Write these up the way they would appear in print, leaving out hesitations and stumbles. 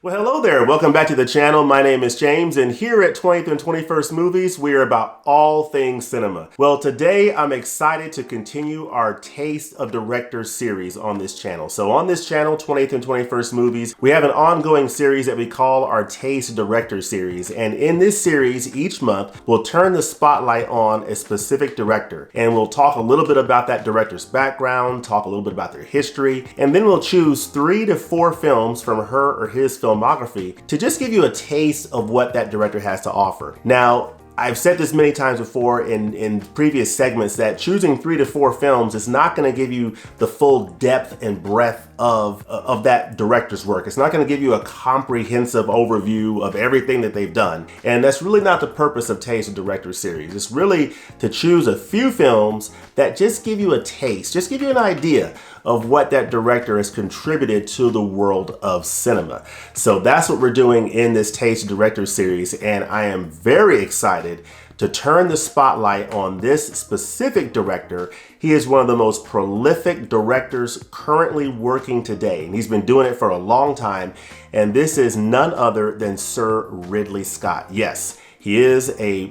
Well, hello there. Welcome back to the channel. My name is James, and here at 20th and 21st Movies, we are about all things cinema. Well, today I'm excited to continue our Taste of Directors series on this channel. So on this channel, 20th and 21st Movies, we have an ongoing series that we call our Taste Directors series. And in this series, each month, we'll turn the spotlight on a specific director. And we'll talk a little bit about that director's background, talk a little bit about their history, and then we'll choose 3 to 4 films from her or his filmography to just give you a taste of what that director has to offer. Now, I've said this many times before in previous segments that choosing 3 to 4 films is not going to give you the full depth and breadth of that director's work. It's not going to give you a comprehensive overview of everything that they've done. And that's really not the purpose of Taste of Directors series. It's really to choose a few films that just give you a taste, just give you an idea of what that director has contributed to the world of cinema. So that's what we're doing in this Taste of Directors series, and I am very excited to turn the spotlight on this specific director. He is one of the most prolific directors currently working today, and he's been doing it for a long time, and this is none other than Sir Ridley Scott. Yes. He is a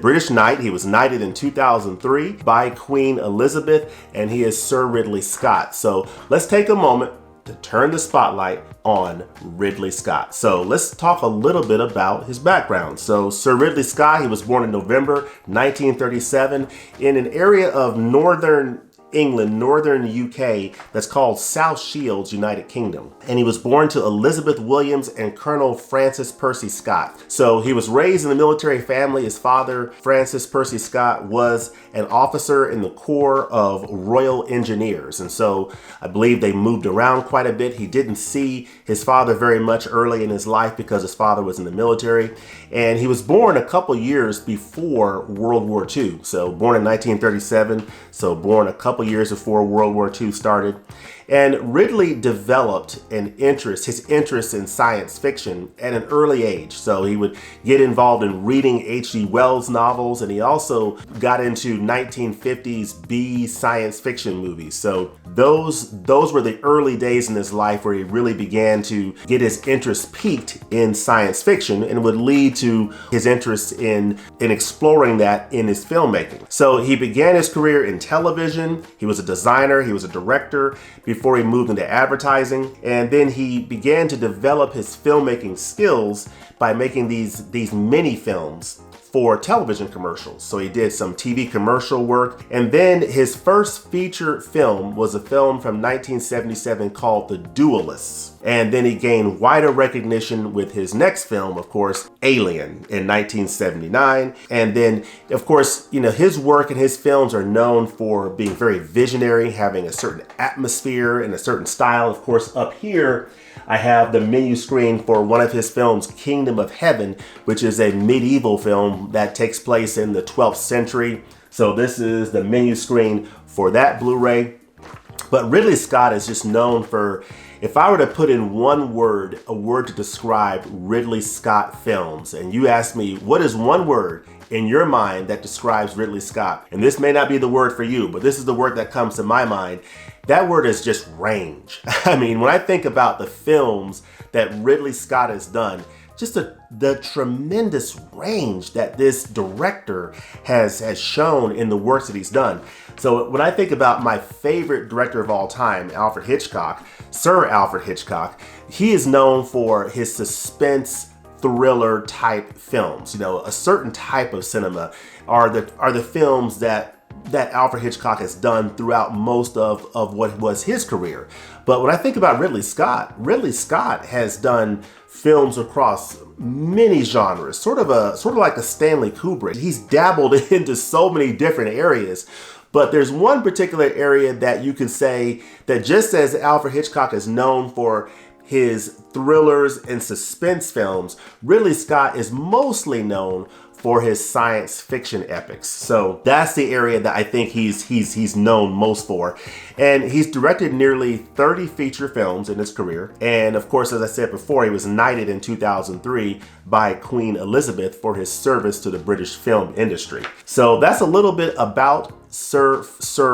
British knight. He was knighted in 2003 by Queen Elizabeth, and he is Sir Ridley Scott. So let's take a moment to turn the spotlight on Ridley Scott. So let's talk a little bit about his background. So Sir Ridley Scott, he was born in November 1937 in an area of northern England, northern UK, that's called South Shields, United Kingdom. And he was born to Elizabeth Williams and Colonel Francis Percy Scott. So he was raised in a military family. His father, Francis Percy Scott, was an officer in the Corps of Royal Engineers. And so I believe they moved around quite a bit. He didn't see his father very much early in his life because his father was in the military. And he was born a couple years before World War II. So born in 1937, so born a couple years before World War II started. And Ridley developed his interest in science fiction at an early age. So he would get involved in reading H.G. Wells novels, and he also got into 1950s B science fiction movies. So those were the early days in his life where he really began to get his interest piqued in science fiction, and would lead to his interest in exploring that in his filmmaking. So he began his career in television. He was a designer, he was a director before he moved into advertising, and then he began to develop his filmmaking skills by making these mini films for television commercials. So he did some TV commercial work, and then his first feature film was a film from 1977 called The Duelists. And then he gained wider recognition with his next film, of course, Alien in 1979. And then, of course, his work and his films are known for being very visionary, having a certain atmosphere and a certain style. Of course, up here, I have the menu screen for one of his films, Kingdom of Heaven, which is a medieval film that takes place in the 12th century. So this is the menu screen for that Blu-ray. But Ridley Scott is just known for, if I were to put in one word, a word to describe Ridley Scott films, and you ask me, what is one word in your mind that describes Ridley Scott? And this may not be the word for you, but this is the word that comes to my mind. That word is just range. I mean, when I think about the films that Ridley Scott has done, just the tremendous range that this director has shown in the works that he's done. So when I think about my favorite director of all time, Alfred Hitchcock, Sir Alfred Hitchcock, he is known for his suspense thriller type films. A certain type of cinema are the films that Alfred Hitchcock has done throughout most of what was his career. But when I think about Ridley Scott has done films across many genres, sort of like a Stanley Kubrick. He's dabbled into so many different areas. But there's one particular area that you could say that, just as Alfred Hitchcock is known for his thrillers and suspense films, Ridley Scott is mostly known for his science fiction epics. So that's the area that I think he's known most for. And he's directed nearly 30 feature films in his career. And of course, as I said before, he was knighted in 2003 by Queen Elizabeth for his service to the British film industry. So that's a little bit about Sir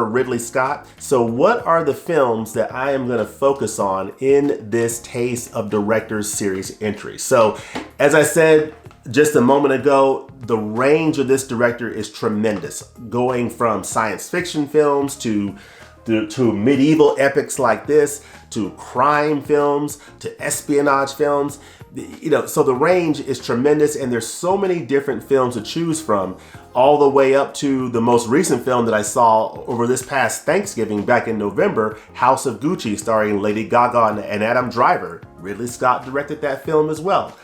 Ridley Scott. So what are the films that I am going to focus on in this Taste of Directors series entry? So as I said just a moment ago, the range of this director is tremendous, going from science fiction films to medieval epics like this, to crime films, to espionage films. So the range is tremendous, and there's so many different films to choose from, all the way up to the most recent film that I saw over this past Thanksgiving back in November, House of Gucci, starring Lady Gaga and Adam Driver. Ridley Scott directed that film as well.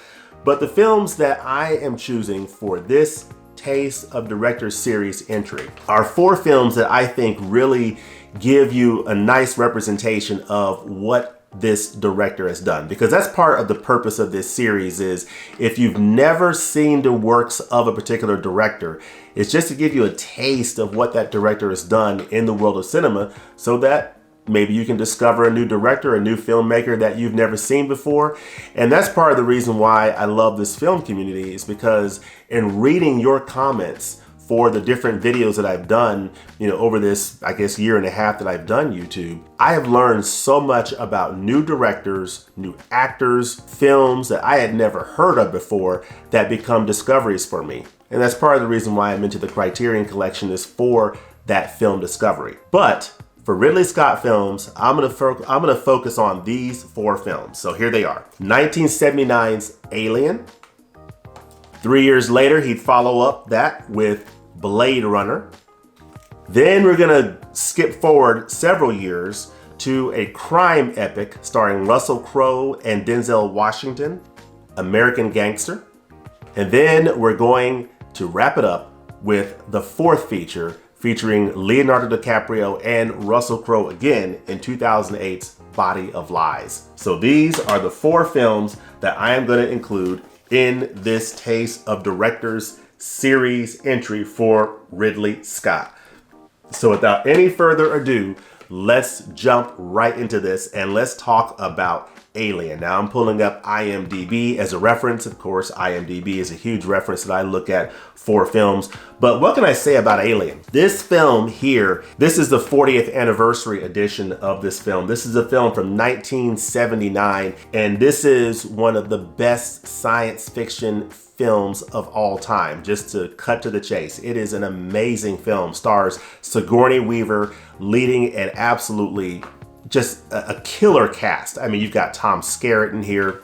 But the films that I am choosing for this Taste of Directors series entry are 4 films that I think really give you a nice representation of what this director has done, because that's part of the purpose of this series. Is if you've never seen the works of a particular director, it's just to give you a taste of what that director has done in the world of cinema, so that maybe you can discover a new director, a new filmmaker that you've never seen before. And that's part of the reason why I love this film community, is because in reading your comments for the different videos that I've done, over this, I guess, year and a half that I've done YouTube, I have learned so much about new directors, new actors, films that I had never heard of before that become discoveries for me. And that's part of the reason why I'm into the Criterion Collection, is for that film discovery. But for Ridley Scott films, I'm gonna focus on these 4 films. So here they are. 1979's Alien. 3 years later, he'd follow up that with Blade Runner. Then we're gonna skip forward several years to a crime epic starring Russell Crowe and Denzel Washington, American Gangster. And then we're going to wrap it up with the 4th feature, featuring Leonardo DiCaprio and Russell Crowe again in 2008's Body of Lies. So these are the 4 films that I am going to include in this Taste of Directors series entry for Ridley Scott. So without any further ado, let's jump right into this and let's talk about Alien. Now I'm pulling up IMDb as a reference. Of course, IMDb is a huge reference that I look at for films. But what can I say about Alien? This film here, this is the 40th anniversary edition of this film. This is a film from 1979, and this is one of the best science fiction films of all time. Just to cut to the chase, it is an amazing film. Stars Sigourney Weaver leading an absolutely just a killer cast. I mean, you've got Tom Skerritt in here.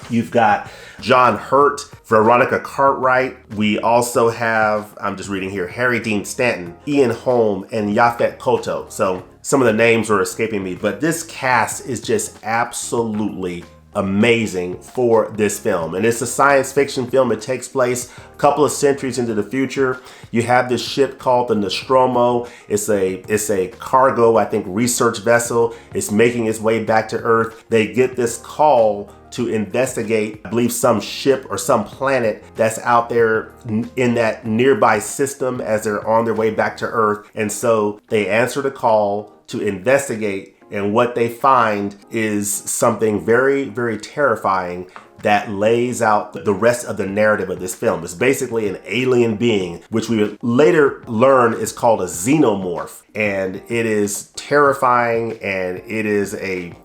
You've got John Hurt, Veronica Cartwright. We also have, I'm just reading here, Harry Dean Stanton, Ian Holm, and Yaphet Kotto. So some of the names are escaping me, but this cast is just absolutely amazing for this film. And it's a science fiction film. It takes place a couple of centuries into the future. You have this ship called the Nostromo. It's a cargo, I think, research vessel. It's making its way back to Earth. They get this call to investigate, I believe, some ship or some planet that's out there in that nearby system as they're on their way back to Earth. And so they answer the call to investigate, and what they find is something very, very terrifying that lays out the rest of the narrative of this film. It's basically an alien being, which we would later learn is called a xenomorph. And it is terrifying, and it is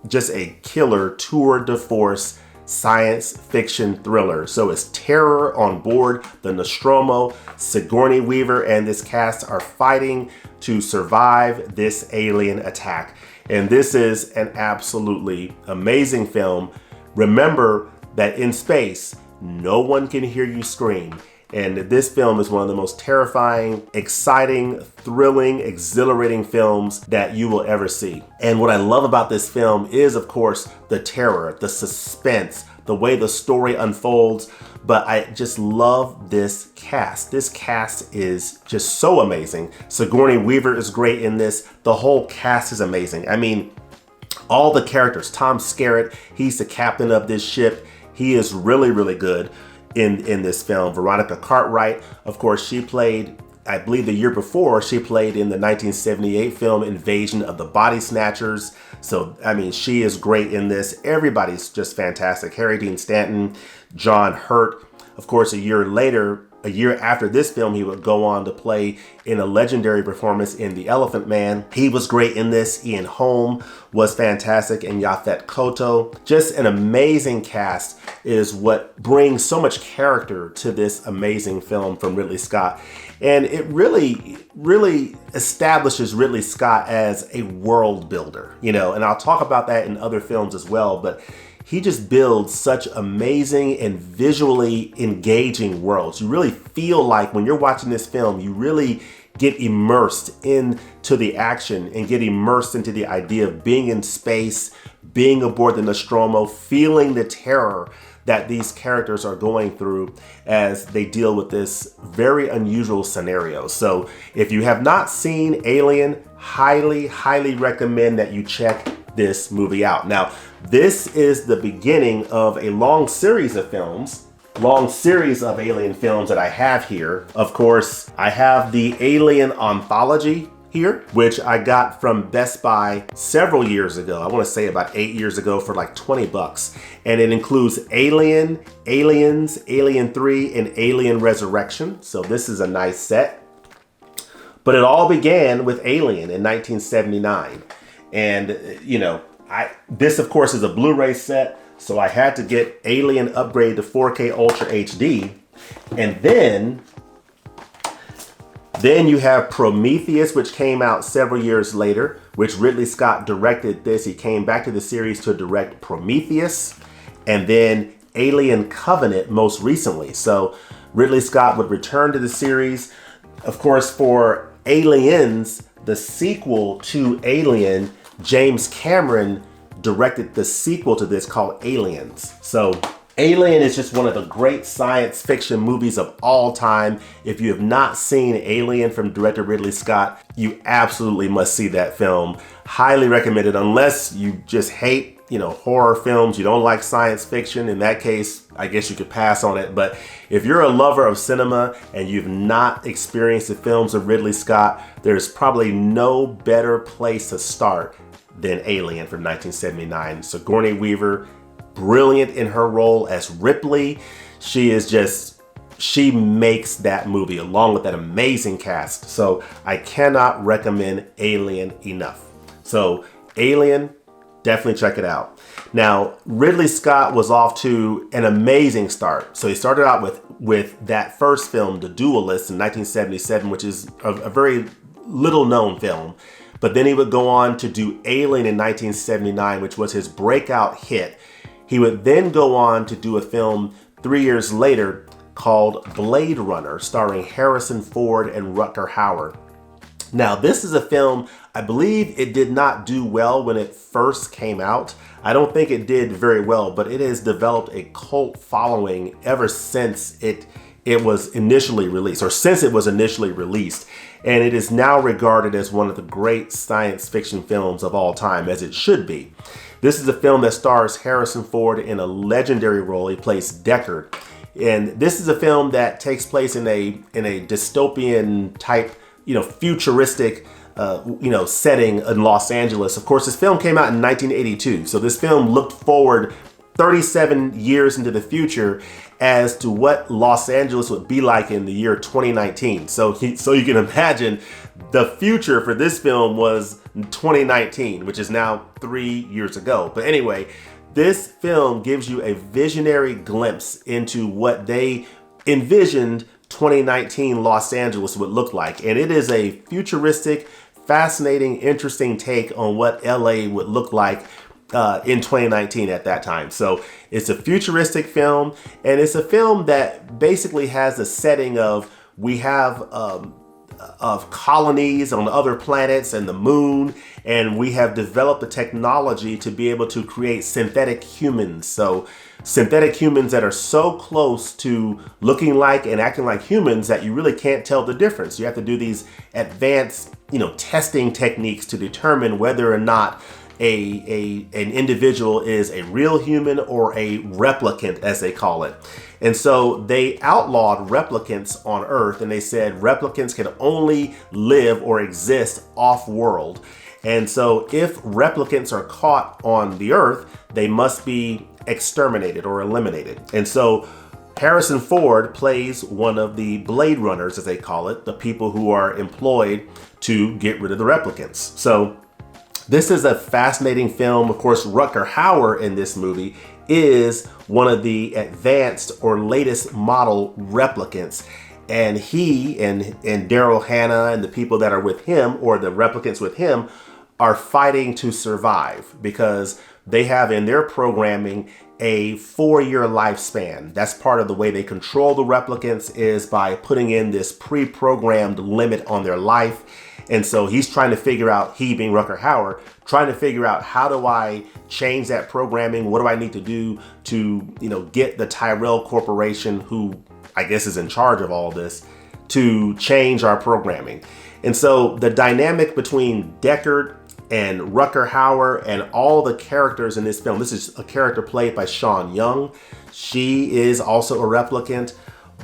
just a killer tour de force science fiction thriller. So it's terror on board the Nostromo. Sigourney Weaver and this cast are fighting to survive this alien attack. And this is an absolutely amazing film. Remember that in space, no one can hear you scream. And this film is one of the most terrifying, exciting, thrilling, exhilarating films that you will ever see. And what I love about this film is, of course, the terror, the suspense, the way the story unfolds. But I just love this cast. This cast is just so amazing. Sigourney Weaver is great in this. The whole cast is amazing. I mean, all the characters. Tom Skerritt, he's the captain of this ship. He is really, really good. in this film. Veronica Cartwright, of course, she played, I believe the year before, she played in the 1978 film Invasion of the Body Snatchers. So, I mean, she is great in this. Everybody's just fantastic. Harry Dean Stanton, John Hurt. Of course, a year after this film, he would go on to play in a legendary performance in The Elephant Man. He was great in this. Ian Holm was fantastic, and Yaphet Kotto. Just an amazing cast is what brings so much character to this amazing film from Ridley Scott. And it really establishes Ridley Scott as a world builder, you know, and I'll talk about that in other films as well, but he just builds such amazing and visually engaging worlds. You really feel like when you're watching this film, you really get immersed into the action and get immersed into the idea of being in space, being aboard the Nostromo, feeling the terror that these characters are going through as they deal with this very unusual scenario. So if you have not seen Alien, highly recommend that you check this movie out. Now, this is the beginning of a long series of Alien films that I have here. Of course, I have the Alien Anthology here, which I got from Best Buy several years ago. I want to say about 8 years ago for like 20 bucks. And it includes Alien, Aliens, Alien 3, and Alien Resurrection. So this is a nice set. But it all began with Alien in 1979. And, you know, this of course is a Blu-ray set. So I had to get Alien upgrade to 4K Ultra HD. And then you have Prometheus, which came out several years later, which Ridley Scott directed this. He came back to the series to direct Prometheus, and then Alien Covenant most recently. So Ridley Scott would return to the series. Of course, for Aliens, the sequel to Alien, James Cameron directed the sequel to this called Aliens. So Alien is just one of the great science fiction movies of all time. If you have not seen Alien from director Ridley Scott, you absolutely must see that film. Highly recommended, unless you just hate, you know, horror films, you don't like science fiction. In that case, I guess you could pass on it. But if you're a lover of cinema and you've not experienced the films of Ridley Scott, there's probably no better place to start than Alien from 1979. Sigourney Weaver, brilliant in her role as Ripley. She makes that movie along with that amazing cast. So I cannot recommend Alien enough. So Alien, definitely check it out. Now, Ridley Scott was off to an amazing start. So he started out with that first film, The Duelist, in 1977, which is a very little known film. But then he would go on to do Alien in 1979, which was his breakout hit. He would then go on to do a film 3 years later called Blade Runner, starring Harrison Ford and Rutger Hauer. Now, this is a film, I believe it did not do well when it first came out. I don't think it did very well, but it has developed a cult following ever since it was initially released, or since it was initially released. And it is now regarded as one of the great science fiction films of all time, as it should be. This is a film that stars Harrison Ford in a legendary role. He plays Deckard. And this is a film that takes place in a dystopian type, you know, futuristic, setting in Los Angeles. Of course, this film came out in 1982. So this film looked forward 37 years into the future as to what Los Angeles would be like in the year 2019. So you can imagine the future for this film was 2019, which is now 3 years ago. But anyway, this film gives you a visionary glimpse into what they envisioned 2019 Los Angeles would look like. And it is a futuristic, fascinating, interesting take on what LA would look like in 2019 at that time. So it's a futuristic film, and it's a film that basically has a setting of, we have of colonies on other planets and the moon, and we have developed the technology to be able to create synthetic humans. So synthetic humans that are so close to looking like and acting like humans that you really can't tell the difference. You have to do these advanced, testing techniques to determine whether or not an individual is a real human or a replicant, as they call it. And so they outlawed replicants on Earth, and they said replicants can only live or exist off-world. And so if replicants are caught on the Earth, they must be exterminated or eliminated. And so Harrison Ford plays one of the Blade Runners, as they call it, the people who are employed to get rid of the replicants. So this is a fascinating film. Of course, Rutger Hauer in this movie is one of the advanced or latest model replicants. And he and Daryl Hannah and the people that are with him, or the replicants with him, are fighting to survive because they have in their programming a 4-year lifespan. That's part of the way they control the replicants, is by putting in this pre-programmed limit on their life. And so he's trying to figure out, he being Rutger Hauer, trying to figure out, how do I change that programming? What do I need to do to, get the Tyrell Corporation, who I guess is in charge of all this, to change our programming? And so the dynamic between Deckard and Rutger Hauer and all the characters in this film, this is a character played by Sean Young. She is also a replicant.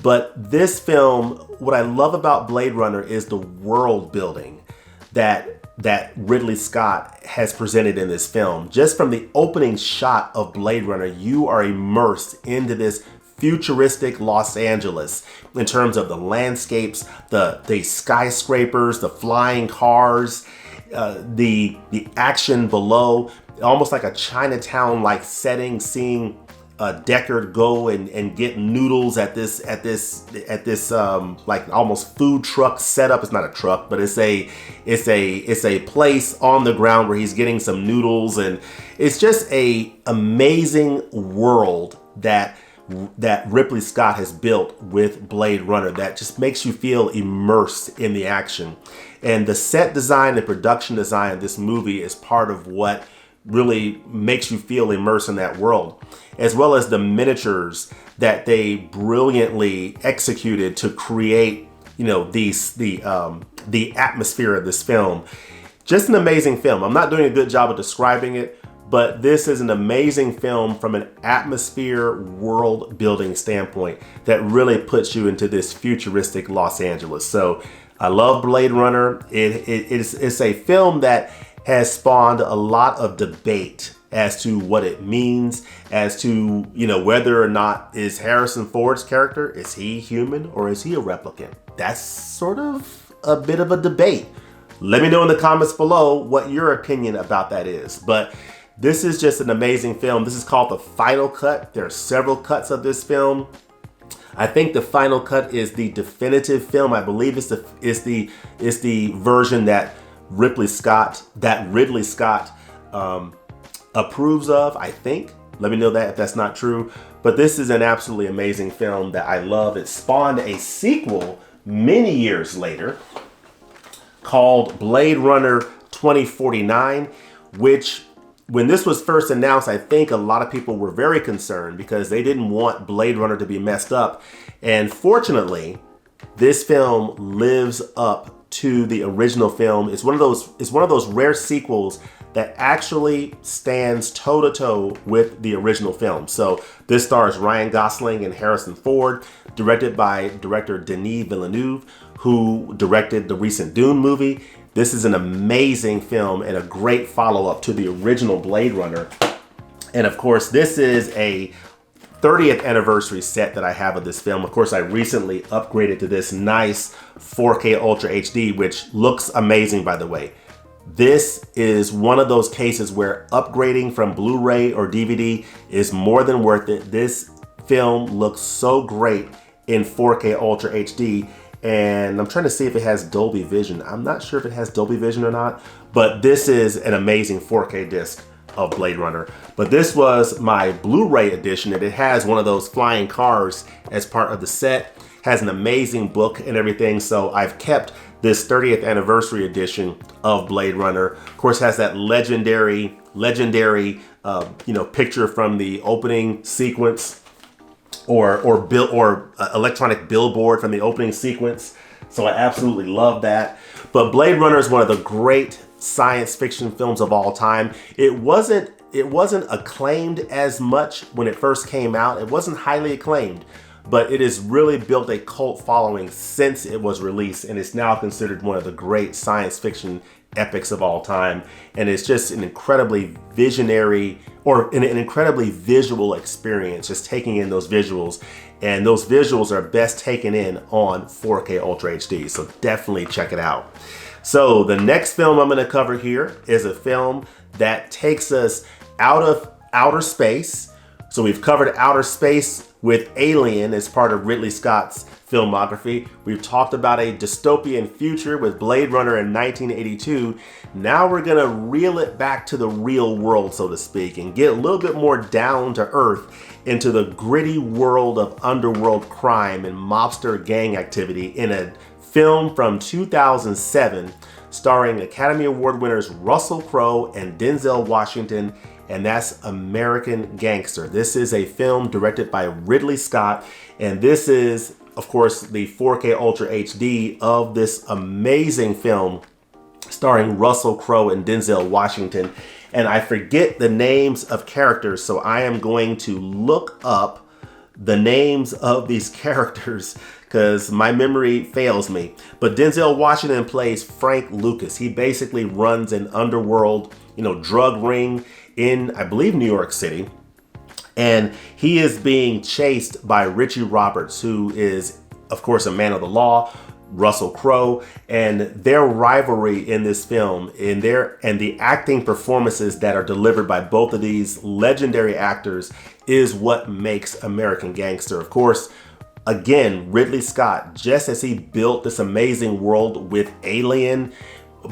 But this film, what I love about Blade Runner is the world building that Ridley Scott has presented in this film. Just from the opening shot of Blade Runner, you are immersed into this futuristic Los Angeles in terms of the landscapes, the skyscrapers, the flying cars, the action below, almost like a Chinatown-like setting, seeing Deckard go and get noodles at this like almost food truck setup. It's not a truck, but it's a place on the ground where he's getting some noodles, and it's just a amazing world that Ridley Scott has built with Blade Runner that just makes you feel immersed in the action. And the set design and production design of this movie is part of what really makes you feel immersed in that world, as well as the miniatures that they brilliantly executed to create, the atmosphere of this film. Just an amazing film. I'm not doing a good job of describing it, but this is an amazing film from an atmosphere world building standpoint that really puts you into this futuristic Los Angeles. So I love Blade Runner. It's a film that has spawned a lot of debate as to what it means, as to, whether or not is Harrison Ford's character, is he human or is he a replicant? That's sort of a bit of a debate. Let me know in the comments below what your opinion about that is. But this is just an amazing film. This is called the final cut. There are several cuts of this film. I think the final cut is the definitive film. I believe it's the version that Ridley Scott approves of, I think. Let me know that if that's not true. But this is an absolutely amazing film that I love. It spawned a sequel many years later called Blade Runner 2049, which, when this was first announced, I think a lot of people were very concerned because they didn't want Blade Runner to be messed up. And fortunately, this film lives up to the original film. It's one of those rare sequels that actually stands toe-to-toe with the original film. So this stars Ryan Gosling and Harrison Ford, directed by director Denis Villeneuve, who directed the recent Dune movie. This is an amazing film and a great follow-up to the original Blade Runner. And of course, this is a 30th anniversary set that I have of this film. Of course, I recently upgraded to this nice 4K Ultra HD, which looks amazing, by the way. This is one of those cases where upgrading from Blu-ray or DVD is more than worth it. This film looks so great in 4K Ultra HD. And I'm trying to see if it has Dolby Vision. I'm not sure if it has Dolby Vision or not, but this is an amazing 4K disc of Blade Runner. But this was my Blu-ray edition, and it has one of those flying cars as part of the set. Has an amazing book and everything. So I've kept this 30th anniversary edition of Blade Runner. Of course, has that legendary picture from the opening sequence, or electronic billboard from the opening sequence. So I absolutely love that. But Blade Runner is one of the great science fiction films of all time. It wasn't acclaimed as much when it first came out. It wasn't highly acclaimed, but it has really built a cult following since it was released, and it's now considered one of the great science fiction epics of all time. And it's just an incredibly visionary, or an incredibly visual experience, just taking in those visuals. And those visuals are best taken in on 4K Ultra HD, so definitely check it out. So the next film I'm going to cover here is a film that takes us out of outer space. So we've covered outer space with Alien as part of Ridley Scott's filmography. We've talked about a dystopian future with Blade Runner in 1982. Now we're gonna reel it back to the real world, so to speak, and get a little bit more down to earth into the gritty world of underworld crime and mobster gang activity in a film from 2007 starring Academy Award winners Russell Crowe and Denzel Washington, and that's American Gangster. This is a film directed by Ridley Scott, and this is, of course, the 4K Ultra HD of this amazing film starring Russell Crowe and Denzel Washington. And I forget the names of characters, so I am going to look up the names of these characters because my memory fails me. But Denzel Washington plays Frank Lucas. He basically runs an underworld, drug ring in, I believe, New York City. And he is being chased by Richie Roberts, who is, of course, a man of the law, Russell Crowe, and their rivalry in this film, and the acting performances that are delivered by both of these legendary actors is what makes American Gangster. Of course, again, Ridley Scott, just as he built this amazing world with Alien,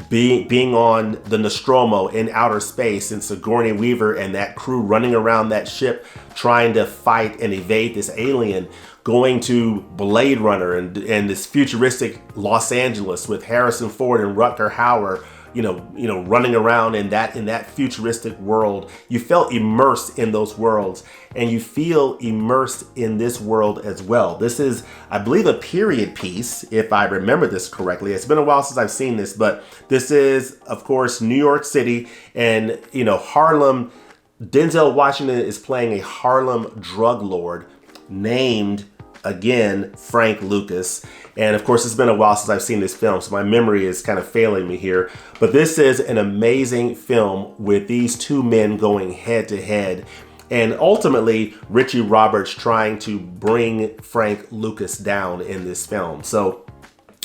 being on the Nostromo in outer space, and Sigourney Weaver and that crew running around that ship trying to fight and evade this alien, going to Blade Runner and this futuristic Los Angeles with Harrison Ford and Rutger Hauer, running around in that futuristic world. You felt immersed in those worlds, and you feel immersed in this world as well. This is, I believe, a period piece, if I remember this correctly. It's been a while since I've seen this, but this is, of course, New York City and, Harlem. Denzel Washington is playing a Harlem drug lord named, again, Frank Lucas. And of course, it's been a while since I've seen this film, so my memory is kind of failing me here. But this is an amazing film with these two men going head to head. And ultimately, Richie Roberts trying to bring Frank Lucas down in this film. So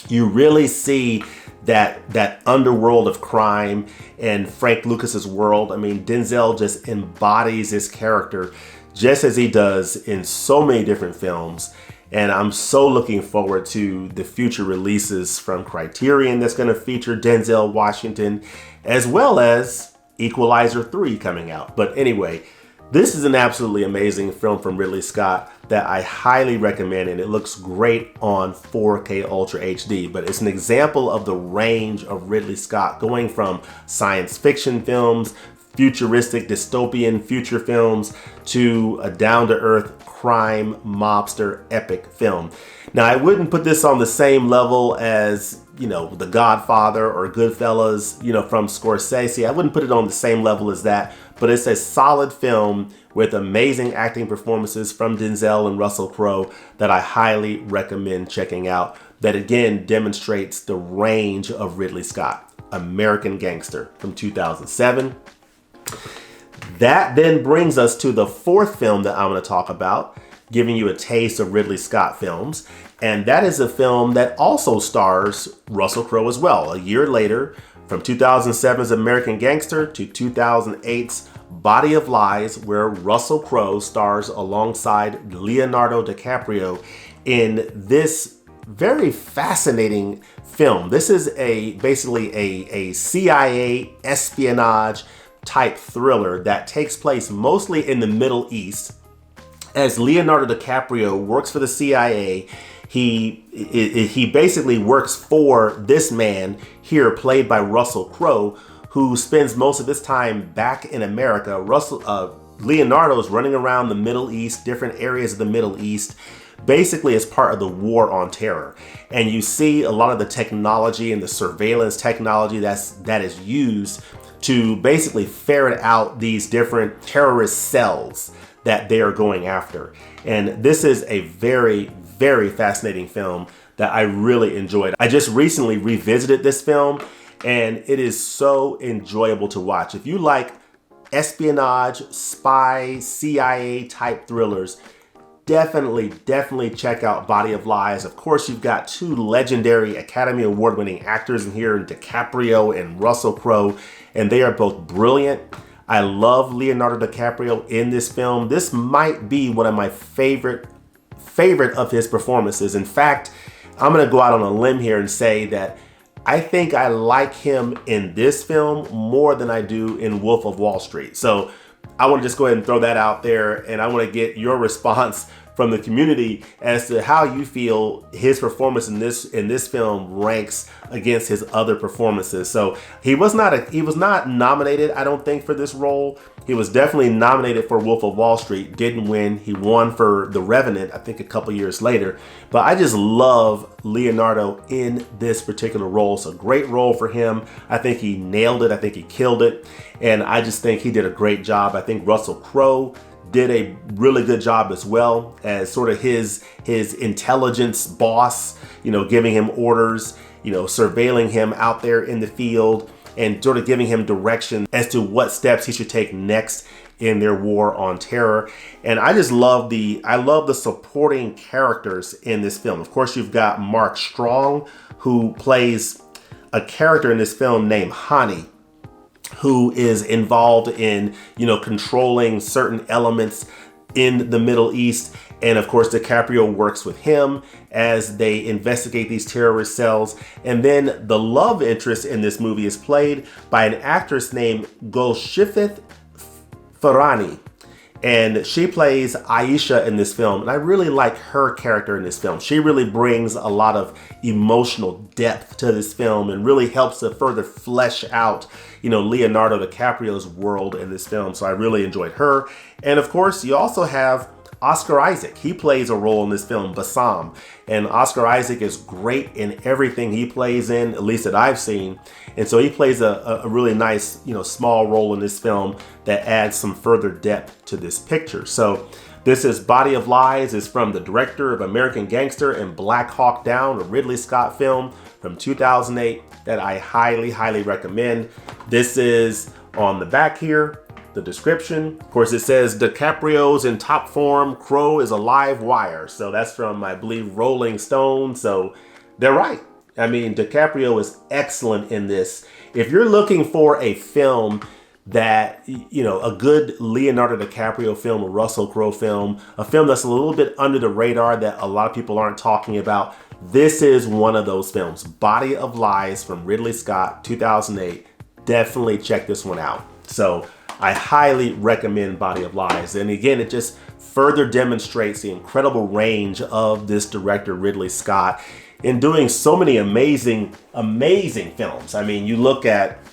you really see that underworld of crime and Frank Lucas's world. I mean, Denzel just embodies his character just as he does in so many different films. And I'm so looking forward to the future releases from Criterion that's going to feature Denzel Washington, as well as Equalizer 3 coming out. But anyway, this is an absolutely amazing film from Ridley Scott that I highly recommend, and it looks great on 4K Ultra HD. But it's an example of the range of Ridley Scott, going from science fiction films, futuristic dystopian future films, to a down-to-earth crime mobster epic film. Now, I wouldn't put this on the same level as, The Godfather or Goodfellas, from Scorsese. I wouldn't put it on the same level as that, but it's a solid film with amazing acting performances from Denzel and Russell Crowe that I highly recommend checking out. That again demonstrates the range of Ridley Scott. American Gangster from 2007. That then brings us to the fourth film that I'm going to talk about, giving you a taste of Ridley Scott films. And that is a film that also stars Russell Crowe as well. A year later, from 2007's American Gangster to 2008's Body of Lies, where Russell Crowe stars alongside Leonardo DiCaprio in this very fascinating film. This is basically a CIA espionage type thriller that takes place mostly in the Middle East. As Leonardo DiCaprio works for the CIA, he basically works for this man here, played by Russell Crowe, who spends most of his time back in America. Leonardo is running around the Middle East, different areas of the Middle East, basically as part of the war on terror. And you see a lot of the technology and the surveillance technology that is used to basically ferret out these different terrorist cells that they are going after. And this is a very, very fascinating film that I really enjoyed. I just recently revisited this film, and it is so enjoyable to watch. If you like espionage, spy, CIA type thrillers, definitely check out Body of Lies. Of course, you've got two legendary Academy Award winning actors in here, DiCaprio and Russell Crowe, and they are both brilliant. I love Leonardo DiCaprio in this film. This might be one of my favorite of his performances. In fact, I'm gonna go out on a limb here and say that I think I like him in this film more than I do in Wolf of Wall Street. So I want to just go ahead and throw that out there, and I want to get your response from the community as to how you feel his performance in this film ranks against his other performances. So he was not nominated, I don't think, for this role. He was definitely nominated for Wolf of Wall Street, didn't win. He won for The Revenant, I think a couple years later. But I just love Leonardo in this particular role. It's a great role for him. I think he nailed it. I think he killed it. And I just think he did a great job. I think Russell Crowe did a really good job as well as sort of his intelligence boss, giving him orders, surveilling him out there in the field and sort of giving him direction as to what steps he should take next in their war on terror. And I just love I love the supporting characters in this film. Of course, you've got Mark Strong, who plays a character in this film named Hani, who is involved in, controlling certain elements in the Middle East. And of course, DiCaprio works with him as they investigate these terrorist cells. And then the love interest in this movie is played by an actress named Golshifteh Farahani. And she plays Aisha in this film. And I really like her character in this film. She really brings a lot of emotional depth to this film and really helps to further flesh out, Leonardo DiCaprio's world in this film. So I really enjoyed her. And of course, you also have Oscar Isaac. He plays a role in this film, Bassam. And Oscar Isaac is great in everything he plays in, at least that I've seen. And so he plays a really nice, small role in this film that adds some further depth to this picture. So this is Body of Lies. Is from the director of American Gangster and Black Hawk Down, a Ridley Scott film from 2008 that I highly recommend. This is on the back here, the description. Of course, it says DiCaprio's in top form, Crowe is a live wire. So that's from, I believe, Rolling Stone. So they're right. I mean, DiCaprio is excellent in this. If you're looking for a film that, a good Leonardo DiCaprio film, a Russell Crowe film, a film that's a little bit under the radar that a lot of people aren't talking about, this is one of those films. Body of Lies from Ridley Scott, 2008. Definitely check this one out. So I highly recommend Body of Lies. And again, it just further demonstrates the incredible range of this director, Ridley Scott, in doing so many amazing films. I mean, you look at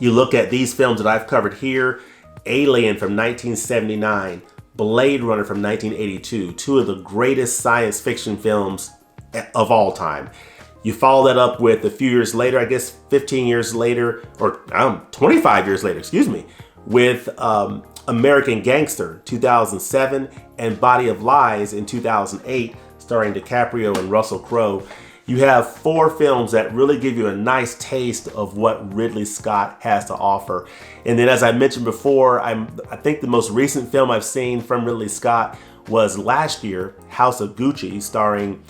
these films that I've covered here: Alien from 1979, Blade Runner from 1982, two of the greatest science fiction films of all time. You follow that up with a few years later, I guess 15 years later, or 25 years later, excuse me, with American Gangster, 2007, and Body of Lies in 2008, starring DiCaprio and Russell Crowe. You have four films that really give you a nice taste of what Ridley Scott has to offer. And then, as I mentioned before, I think the most recent film I've seen from Ridley Scott was last year, House of Gucci, starring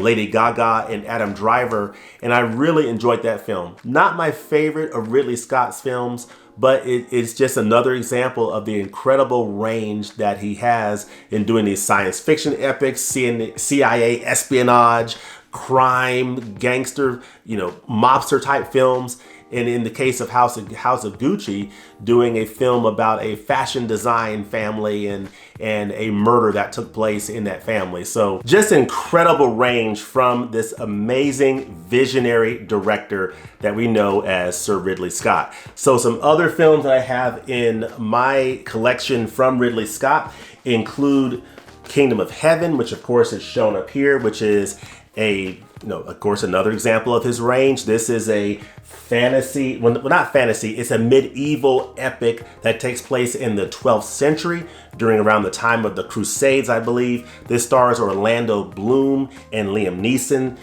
Lady Gaga and Adam Driver, and I really enjoyed that film. Not my favorite of Ridley Scott's films, but it's just another example of the incredible range that he has in doing these science fiction epics, CIA espionage, crime, gangster, mobster type films. and in the case of House of Gucci, doing a film about a fashion design family and a murder that took place in that family. So just incredible range from this amazing visionary director that we know as Sir Ridley Scott. So some other films that I have in my collection from Ridley Scott include Kingdom of Heaven, which of course is shown up here, which is of course, another example of his range. This is a fantasy, well, not fantasy, it's a medieval epic that takes place in the 12th century during around the time of the Crusades, I believe. This stars Orlando Bloom and Liam Neeson.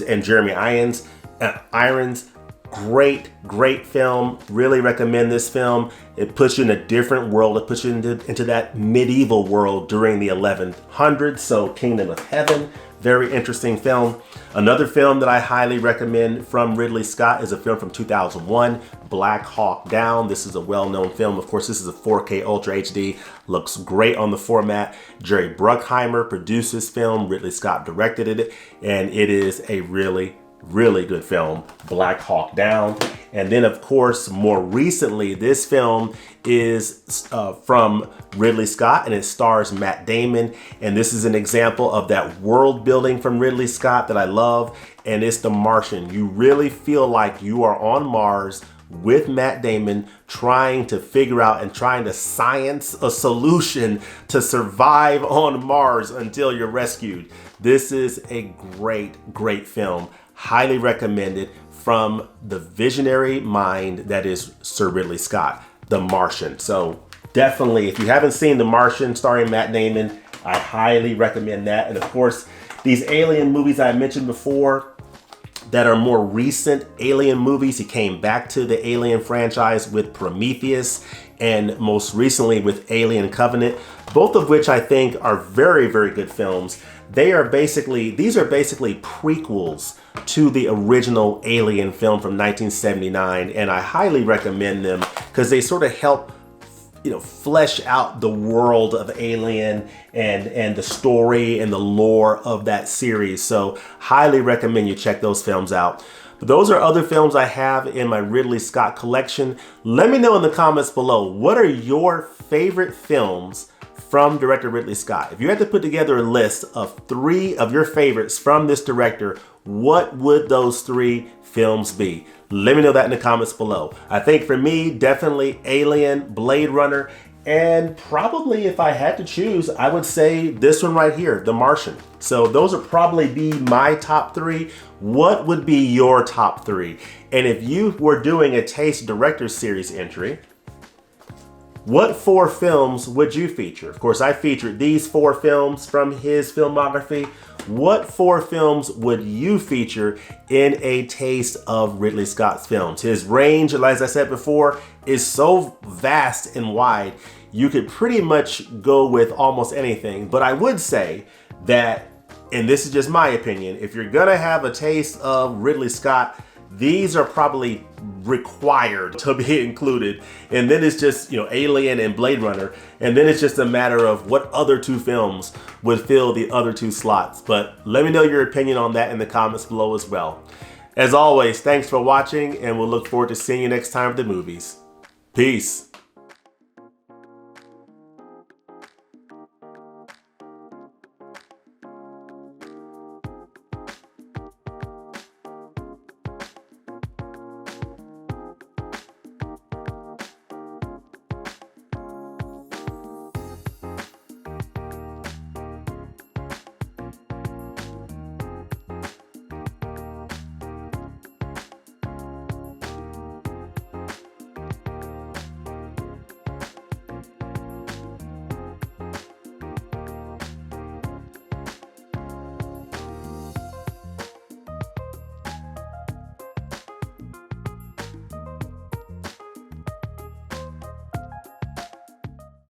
And Jeremy Irons. Great film. Really recommend this film. It puts you in a different world. It puts you into that medieval world during the 1100s. So Kingdom of Heaven, very interesting film. Another film that I highly recommend from Ridley Scott is a film from 2001, Black Hawk Down. This is a well-known film. Of course, this is a 4K Ultra HD. Looks great on the format. Jerry Bruckheimer produced this film. Ridley Scott directed it, and it is a really good film, Black Hawk Down. And then of course, more recently, this film is from Ridley Scott, and it stars Matt Damon. And this is an example of that world building from Ridley Scott that I love, and it's The Martian. You really feel like you are on Mars with Matt Damon trying to figure out and trying to science a solution to survive on Mars until you're rescued. This is a great film. Highly recommended from the visionary mind that is Sir Ridley Scott, The Martian. So definitely, if you haven't seen The Martian starring Matt Damon, I highly recommend that. And of course, these Alien movies I mentioned before that are more recent Alien movies. He came back to the Alien franchise with Prometheus and most recently with Alien Covenant, both of which I think are very good films. These are basically prequels to the original Alien film from 1979, and I highly recommend them because they sort of help flesh out the world of Alien and the story and the lore of that series. So highly recommend you check those films out. But those are other films I have in my Ridley Scott collection. Let me know in the comments below, what are your favorite films from director Ridley Scott? If you had to put together a list of 3 of your favorites from this director, what would those 3 films be? Let me know that in the comments below. I think for me, definitely Alien, Blade Runner, and probably if I had to choose, I would say this one right here, The Martian. So those would probably be my top 3. What would be your top 3? And if you were doing a Taste Director Series entry, what 4 films would you feature? Of course, I featured these 4 films from his filmography. What 4 films would you feature in a taste of Ridley Scott's films? His range, as I said before, is so vast and wide. You could pretty much go with almost anything. But I would say that, and this is just my opinion, if you're gonna have a taste of Ridley Scott, these are probably required to be included. And then it's just, Alien and Blade Runner. And then it's just a matter of what other 2 films would fill the other 2 slots. But let me know your opinion on that in the comments below as well. As always, thanks for watching, and we'll look forward to seeing you next time at the movies. Peace.